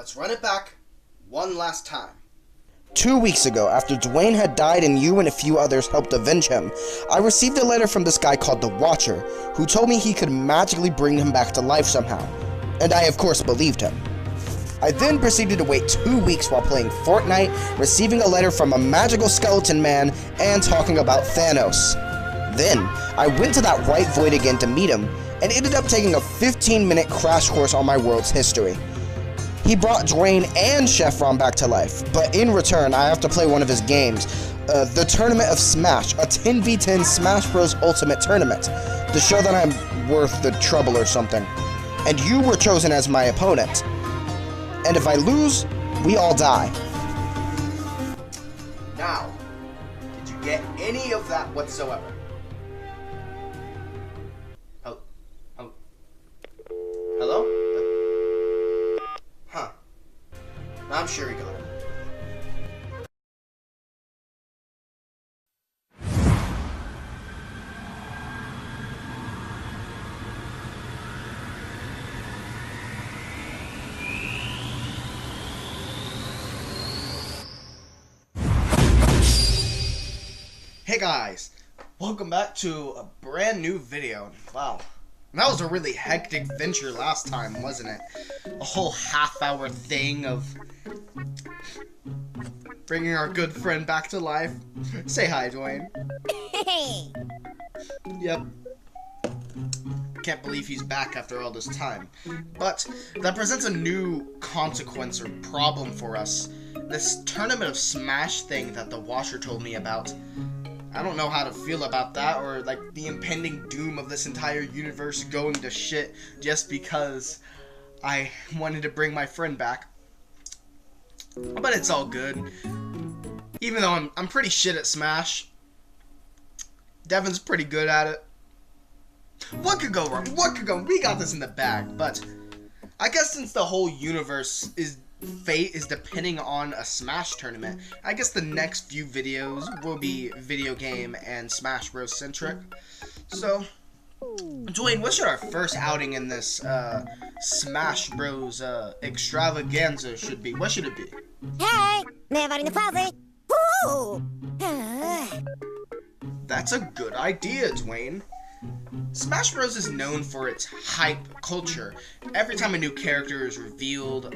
let's run it back one last time. 2 weeks ago, after Dwayne had died and you and a few others helped avenge him, I received a letter from this guy called the Watcher, who told me he could magically bring him back to life somehow. And I of course believed him. I then proceeded to wait 2 weeks while playing Fortnite, receiving a letter from a magical skeleton man, and talking about Thanos. Then, I went to that white void again to meet him, and ended up taking a 15-minute crash course on my world's history. He brought Dwayne and Chef Ron back to life, but in return, I have to play one of his games, the Tournament of Smash, a 10v10 Smash Bros. Ultimate Tournament, to show that I'm worth the trouble or something. And you were chosen as my opponent. And if I lose, we all die. Now, did you get any of that whatsoever? Hello? Huh. I'm sure he got it. Hey guys, welcome back to a brand new video. Wow. That was a really hectic venture last time, wasn't it? A whole half-hour thing of bringing our good friend back to life. Say hi, Dwayne. Hey. Yep. Can't believe he's back after all this time. But that presents a new consequence or problem for us. This Tournament of Smash thing that the Watcher told me about. I don't know how to feel about that, or like the impending doom of this entire universe going to shit just because I wanted to bring my friend back. But it's all good. Even though I'm pretty shit at Smash, Devin's pretty good at it. What could go wrong? What could go? We got this in the bag. But I guess since the whole universe fate is depending on a Smash tournament, I guess the next few videos will be video game and Smash Bros centric. So, Dwayne, what should our first outing in this Smash Bros extravaganza should be? What should it be? Hey, never in the closet. Woo! That's a good idea, Dwayne. Smash Bros is known for its hype culture. Every time a new character is revealed,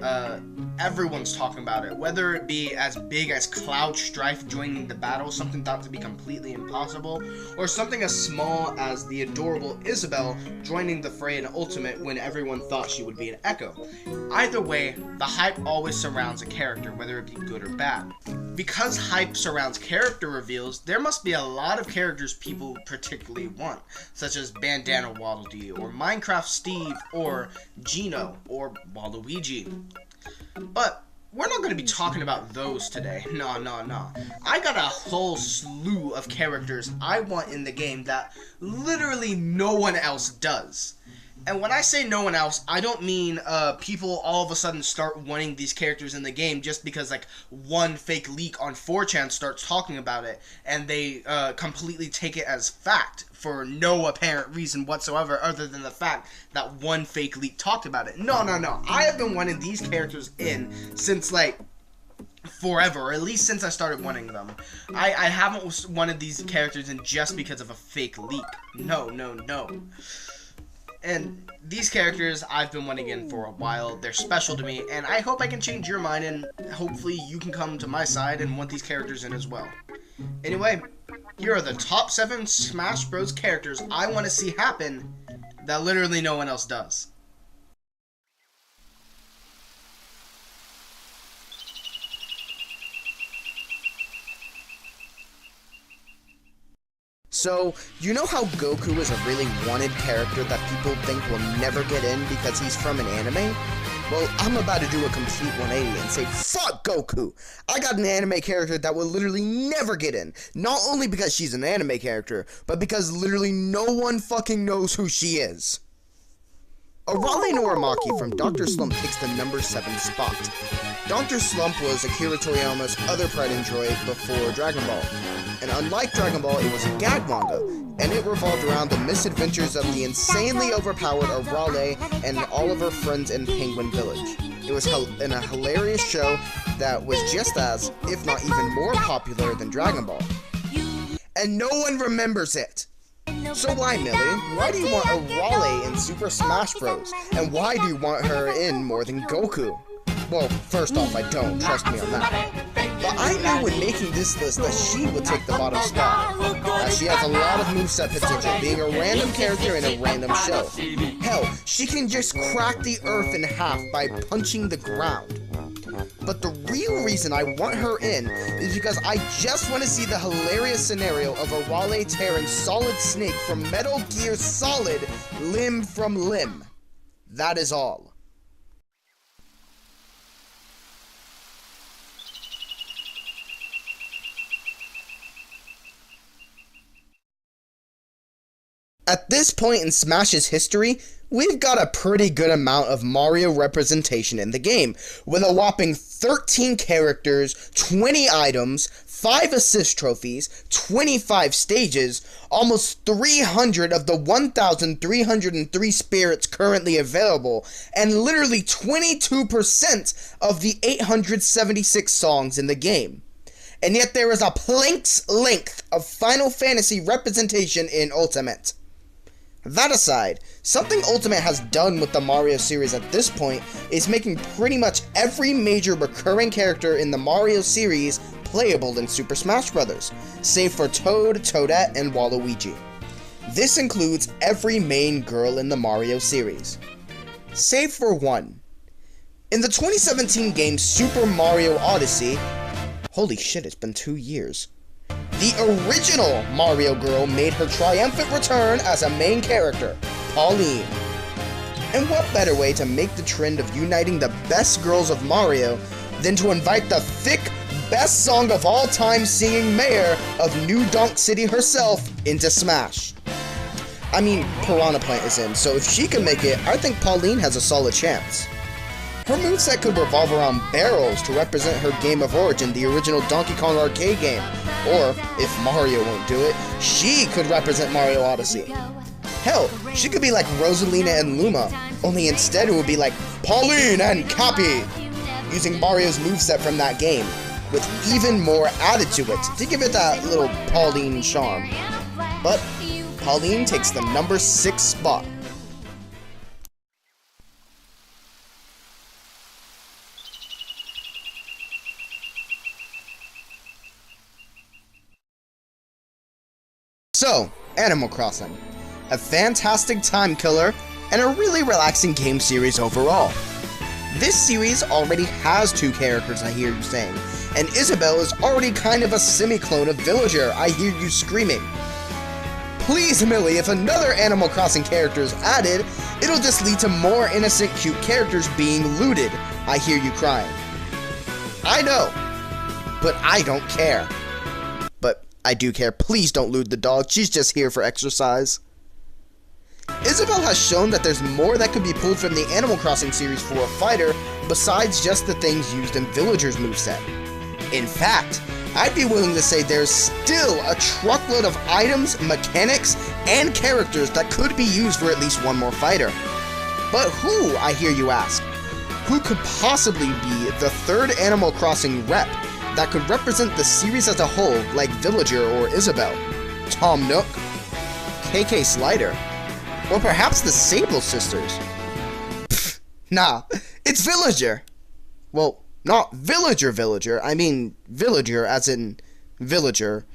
everyone's talking about it. Whether it be as big as Cloud Strife joining the battle, something thought to be completely impossible, or something as small as the adorable Isabelle joining the fray in Ultimate when everyone thought she would be an Echo. Either way, the hype always surrounds a character, whether it be good or bad. Because hype surrounds character reveals, there must be a lot of characters people particularly want, such as Bandana Waddle Dee, or Minecraft Steve, or Gino, or Waluigi. But we're not going to be talking about those today. No. I got a whole slew of characters I want in the game that literally no one else does. And when I say no one else, I don't mean people all of a sudden start wanting these characters in the game just because like one fake leak on 4chan starts talking about it and they completely take it as fact for no apparent reason whatsoever other than the fact that one fake leak talked about it. No. I have been wanting these characters in since like forever, or at least since I started wanting them. I haven't wanted these characters in just because of a fake leak. No. And these characters I've been wanting in for a while. They're special to me, and I hope I can change your mind, and hopefully you can come to my side and want these characters in as well. Anyway, here are the top 7 Smash Bros. Characters I want to see happen that literally no one else does. So, you know how Goku is a really wanted character that people think will never get in because he's from an anime? Well, I'm about to do a complete 180 and say, fuck Goku! I got an anime character that will literally never get in. Not only because she's an anime character, but because literally no one fucking knows who she is. Arale Norimaki from Dr. Slump takes the number 7 spot. Dr. Slump was Akira Toriyama's other pride and joy before Dragon Ball. And unlike Dragon Ball, it was a gag manga, and it revolved around the misadventures of the insanely overpowered Arale and all of her friends in Penguin Village. It was in a hilarious show that was just as, if not even more popular than Dragon Ball. And no one remembers it! So why, Meli? Why do you want a Raleigh in Super Smash Bros? And why do you want her in more than Goku? Well, first off, I don't, trust me on that. But I knew when making this list that she would take the bottom spot, as she has a lot of moveset potential, being a random character in a random show. Hell, she can just crack the earth in half by punching the ground. But the real reason I want her in is because I just want to see the hilarious scenario of a Raleigh tearing Solid Snake from Metal Gear Solid limb from limb. That is all. At this point in Smash's history, we've got a pretty good amount of Mario representation in the game, with a whopping 13 characters, 20 items, 5 assist trophies, 25 stages, almost 300 of the 1,303 spirits currently available, and literally 22% of the 876 songs in the game. And yet there is a plank's length of Final Fantasy representation in Ultimate. That aside, something Ultimate has done with the Mario series at this point is making pretty much every major recurring character in the Mario series playable in Super Smash Bros., save for Toad, Toadette, and Waluigi. This includes every main girl in the Mario series, save for one. In the 2017 game Super Mario Odyssey, holy shit, it's been 2 years. The original Mario girl made her triumphant return as a main character, Pauline. And what better way to make the trend of uniting the best girls of Mario than to invite the thick, best song of all time singing mayor of New Donk City herself into Smash. I mean, Piranha Plant is in, so if she can make it, I think Pauline has a solid chance. Her moveset could revolve around barrels to represent her game of origin, the original Donkey Kong arcade game. Or, if Mario won't do it, she could represent Mario Odyssey. Hell, she could be like Rosalina and Luma, only instead it would be like Pauline and Cappy, using Mario's moveset from that game, with even more added to it, to give it that little Pauline charm. But Pauline takes the number 6 spot. So, Animal Crossing. A fantastic time killer, and a really relaxing game series overall. This series already has 2 characters, I hear you saying, and Isabelle is already kind of a semi-clone of Villager, I hear you screaming. Please, Meli, if another Animal Crossing character is added, it'll just lead to more innocent, cute characters being looted, I hear you crying. I know, but I don't care. But I do care. Please don't loot the dog. She's just here for exercise. Isabelle has shown that there's more that could be pulled from the Animal Crossing series for a fighter besides just the things used in Villager's moveset. In fact, I'd be willing to say there's still a truckload of items, mechanics, and characters that could be used for at least one more fighter. But who, I hear you ask? Who could possibly be the third Animal Crossing rep that could represent the series as a whole, like Villager or Isabelle? Tom Nook? KK Slider? Or perhaps the Sable Sisters? Pfft, nah, it's Villager! Well, not Villager, I mean Villager as in Villager.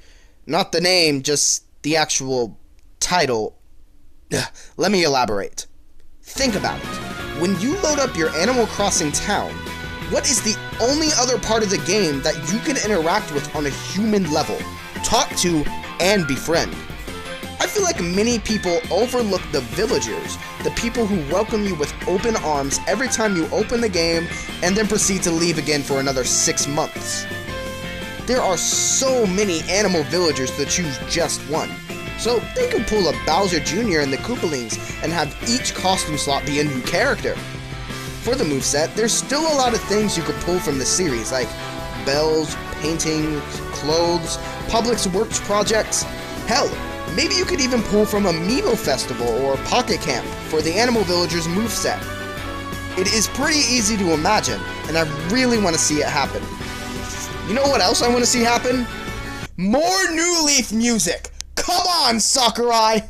Not the name, just the actual title. Let me elaborate. Think about it. When you load up your Animal Crossing town, what is the only other part of the game that you can interact with on a human level, talk to, and befriend? I feel like many people overlook the villagers, the people who welcome you with open arms every time you open the game and then proceed to leave again for another 6 months. There are so many animal villagers to choose just one, so they could pull a Bowser Jr. and the Koopalings and have each costume slot be a new character. For the moveset, there's still a lot of things you could pull from the series, like bells, painting, clothes, public works projects. Hell, maybe you could even pull from Amiibo Festival or Pocket Camp for the Animal Villagers moveset. It is pretty easy to imagine, and I really want to see it happen. You know what else I want to see happen? More New Leaf music! Come on, Sakurai!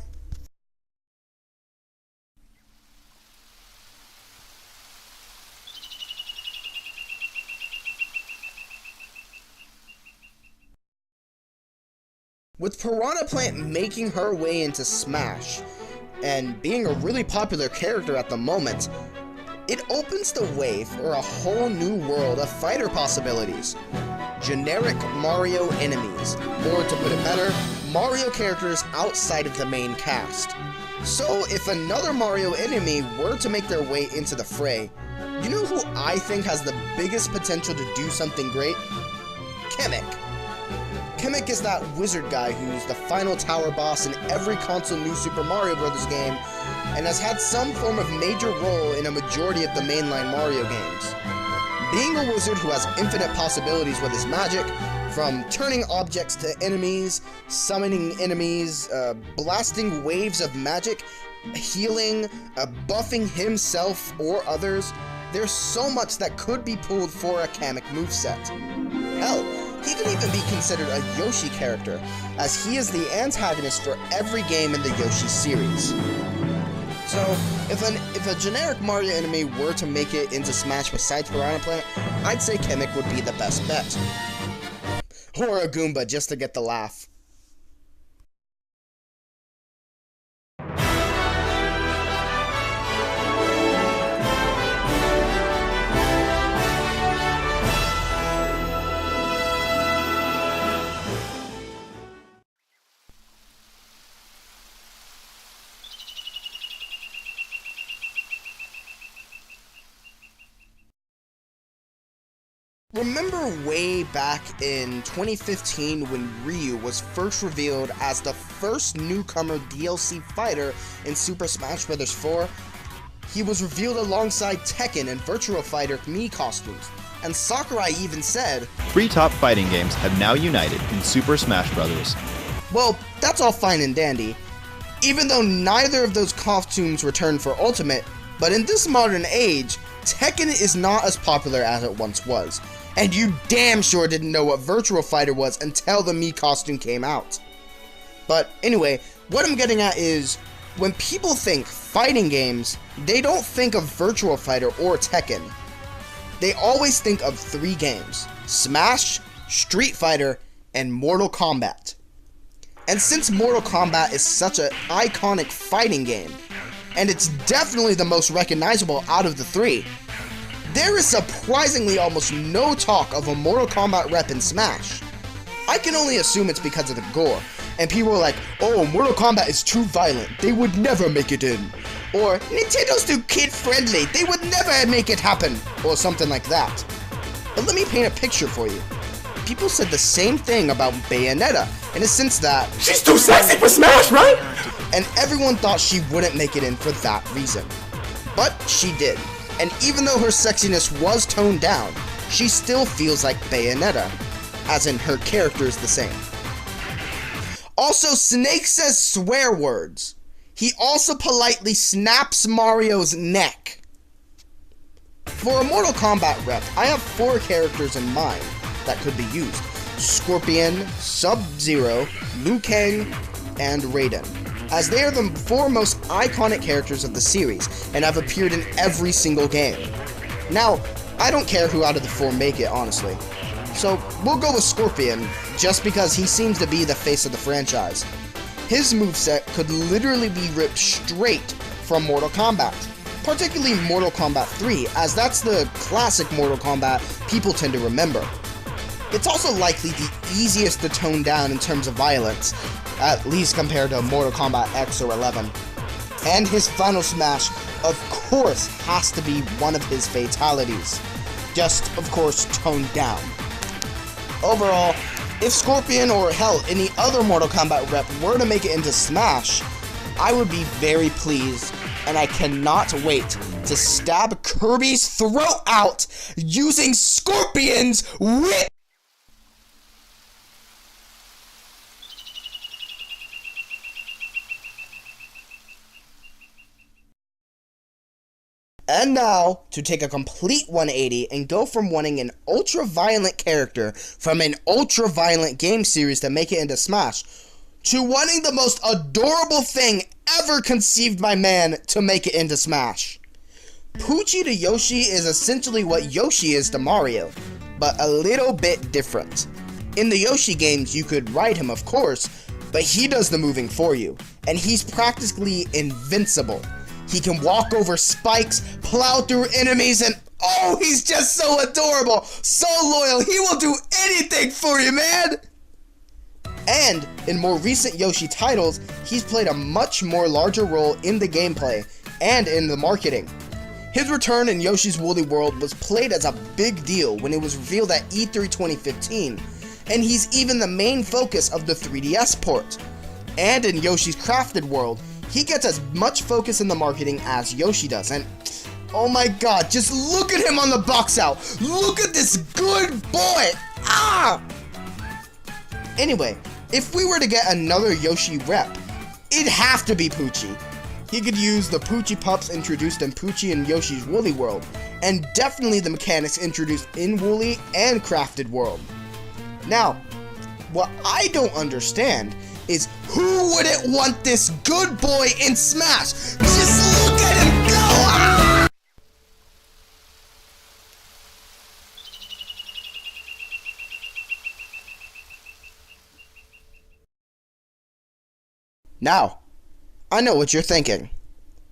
With Piranha Plant making her way into Smash, and being a really popular character at the moment, it opens the way for a whole new world of fighter possibilities. Generic Mario enemies, or to put it better, Mario characters outside of the main cast. So if another Mario enemy were to make their way into the fray, you know who I think has the biggest potential to do something great? Kamek. Kamek is that wizard guy who's the final tower boss in every console New Super Mario Bros. Game, and has had some form of major role in a majority of the mainline Mario games. Being a wizard who has infinite possibilities with his magic, from turning objects to enemies, summoning enemies, blasting waves of magic, healing, buffing himself or others, there's so much that could be pulled for a Kamek moveset. Hell, he can even be considered a Yoshi character, as he is the antagonist for every game in the Yoshi series. So, if a generic Mario enemy were to make it into Smash besides Piranha Plant, I'd say Kamek would be the best bet. Or a Goomba, just to get the laugh. Remember way back in 2015 when Ryu was first revealed as the first newcomer DLC fighter in Super Smash Bros. 4? He was revealed alongside Tekken and Virtual Fighter Mii costumes, and Sakurai even said, "Three top fighting games have now united in Super Smash Bros." Well, that's all fine and dandy, even though neither of those costumes returned for Ultimate, but in this modern age, Tekken is not as popular as it once was. And you damn sure didn't know what Virtual Fighter was until the Mii costume came out. But anyway, what I'm getting at is, when people think fighting games, they don't think of Virtual Fighter or Tekken. They always think of three games: Smash, Street Fighter, and Mortal Kombat. And since Mortal Kombat is such an iconic fighting game, and it's definitely the most recognizable out of the three, there is surprisingly almost no talk of a Mortal Kombat rep in Smash. I can only assume it's because of the gore, and people are like, "Oh, Mortal Kombat is too violent, they would never make it in." Or, "Nintendo's too kid-friendly, they would never make it happen," or something like that. But let me paint a picture for you. People said the same thing about Bayonetta, in a sense that, "She's too sexy for Smash, right?" And everyone thought she wouldn't make it in for that reason. But she did. And even though her sexiness was toned down, she still feels like Bayonetta, as in her character is the same. Also, Snake says swear words. He also politely snaps Mario's neck. For a Mortal Kombat rep, I have 4 characters in mind that could be used: Scorpion, Sub-Zero, Liu Kang, and Raiden, as they are the 4 most iconic characters of the series, and have appeared in every single game. Now, I don't care who out of the 4 make it, honestly. So, we'll go with Scorpion, just because he seems to be the face of the franchise. His moveset could literally be ripped straight from Mortal Kombat, particularly Mortal Kombat 3, as that's the classic Mortal Kombat people tend to remember. It's also likely the easiest to tone down in terms of violence, at least compared to Mortal Kombat X or 11. And his final smash, of course, has to be one of his fatalities. Just, of course, toned down. Overall, if Scorpion or hell, any other Mortal Kombat rep were to make it into Smash, I would be very pleased, and I cannot wait to stab Kirby's throat out using Scorpion's whip! And now, to take a complete 180 and go from wanting an ultra-violent character from an ultra-violent game series to make it into Smash, to wanting the most adorable thing ever conceived by man to make it into Smash. Poochie to Yoshi is essentially what Yoshi is to Mario, but a little bit different. In the Yoshi games, you could ride him, of course, but he does the moving for you, and he's practically invincible. He can walk over spikes, plow through enemies, and oh, he's just so adorable, so loyal, he will do anything for you, man! And in more recent Yoshi titles, he's played a much more larger role in the gameplay and in the marketing. His return in Yoshi's Woolly World was played as a big deal when it was revealed at E3 2015, and he's even the main focus of the 3DS port. And in Yoshi's Crafted World, he gets as much focus in the marketing as Yoshi does, and oh my god, just look at him on the box out! Look at this good boy! Ah! Anyway, if we were to get another Yoshi rep, it'd have to be Poochie. He could use the Poochie pups introduced in Poochie and Yoshi's Woolly World, and definitely the mechanics introduced in Woolly and Crafted World. Now, what I don't understand is who wouldn't want this good boy in Smash? Just look at him go! Ah! Now, I know what you're thinking.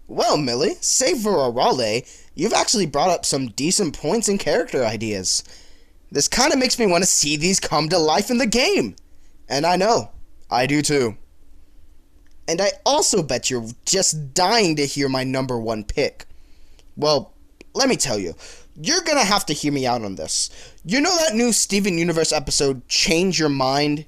Well, Meli, save for a Raleigh, you've actually brought up some decent points and character ideas. This kind of makes me want to see these come to life in the game. And I know, I do too. And I also bet you're just dying to hear my number one pick. Well, let me tell you, you're gonna have to hear me out on this. You know that new Steven Universe episode, Change Your Mind?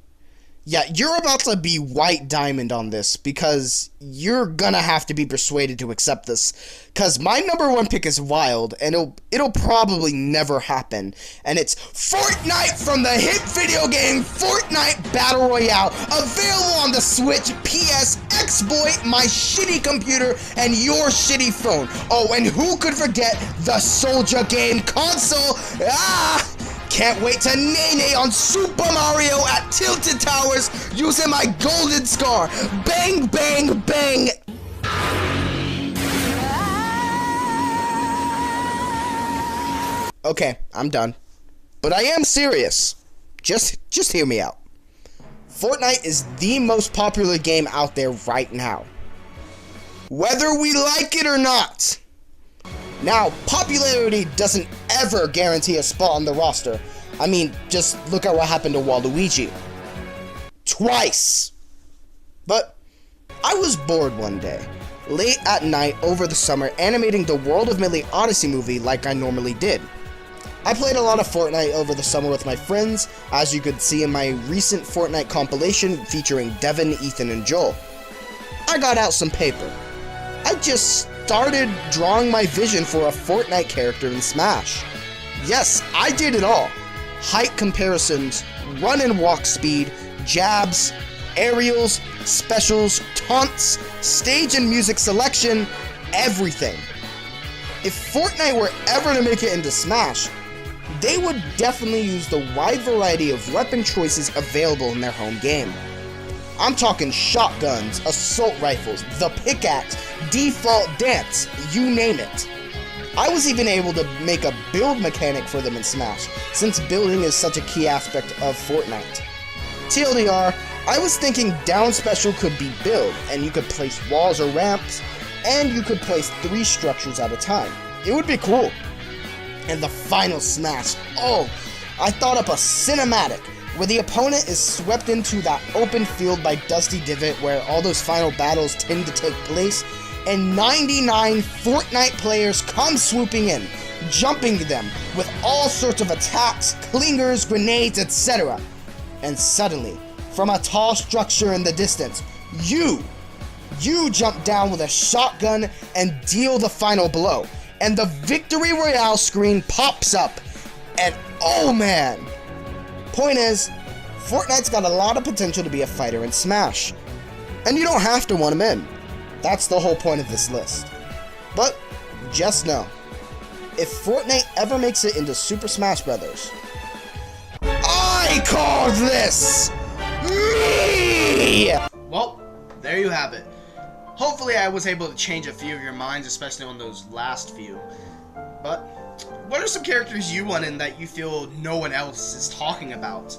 Yeah, you're about to be white diamond on this, because you're gonna have to be persuaded to accept this. Cause my number one pick is wild, and it'll probably never happen. And it's Fortnite from the hit video game Fortnite Battle Royale, available on the Switch, PS, Xbox, my shitty computer, and your shitty phone. Oh, and who could forget the Soldier game console? Ah! Can't wait to nay-nay on Super Mario at Tilted Towers using my golden scar. Bang, bang, bang. Okay, I'm done. But I am serious. Just hear me out. Fortnite is the most popular game out there right now, whether we like it or not. Now, popularity doesn't ever guarantee a spot on the roster. I mean, just look at what happened to Waluigi. Twice! But I was bored one day, late at night over the summer, animating the World of Meli Odyssey movie like I normally did. I played a lot of Fortnite over the summer with my friends, as you could see in my recent Fortnite compilation featuring Devin, Ethan, and Joel. I got out some paper. I just started drawing my vision for a Fortnite character in Smash. Yes, I did it all. Height comparisons, run and walk speed, jabs, aerials, specials, taunts, stage and music selection, everything. If Fortnite were ever to make it into Smash, they would definitely use the wide variety of weapon choices available in their home game. I'm talking shotguns, assault rifles, the pickaxe, default dance, you name it. I was even able to make a build mechanic for them in Smash, since building is such a key aspect of Fortnite. TLDR, I was thinking down special could be build, and you could place walls or ramps, and you could place 3 structures at a time. It would be cool. And the final Smash, oh, I thought up a cinematic, where the opponent is swept into that open field by Dusty Divot where all those final battles tend to take place, and 99 Fortnite players come swooping in, jumping them with all sorts of attacks, clingers, grenades, etc. And suddenly, from a tall structure in the distance, you jump down with a shotgun and deal the final blow, and the Victory Royale screen pops up, and oh man! Point is, Fortnite's got a lot of potential to be a fighter in Smash. And you don't have to want him in. That's the whole point of this list. But just know, if Fortnite ever makes it into Super Smash Bros. I call this me! Well, there you have it. Hopefully I was able to change a few of your minds, especially on those last few. But what are some characters you want in that you feel no one else is talking about?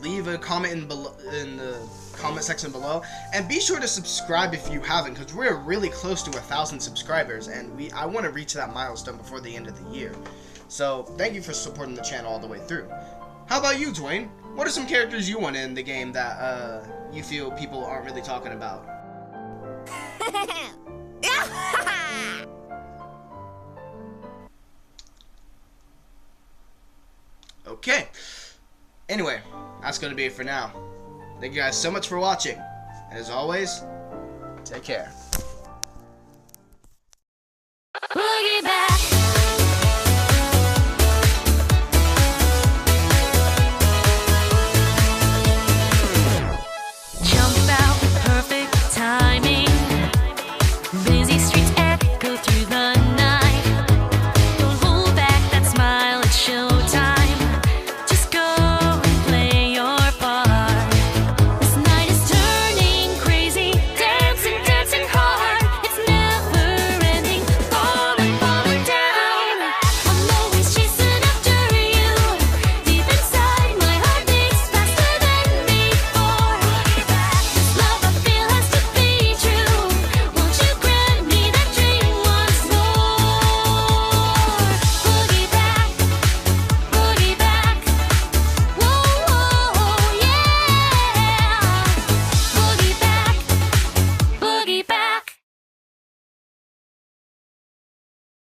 Leave a comment in the comment section below, and be sure to subscribe if you haven't, because we're really close to 1,000 subscribers, and I want to reach that milestone before the end of the year. So thank you for supporting the channel all the way through. How about you, Dwayne? What are some characters you want in the game that you feel people aren't really talking about? Okay. Anyway, that's going to be it for now. Thank you guys so much for watching. And as always, take care. Boogie back.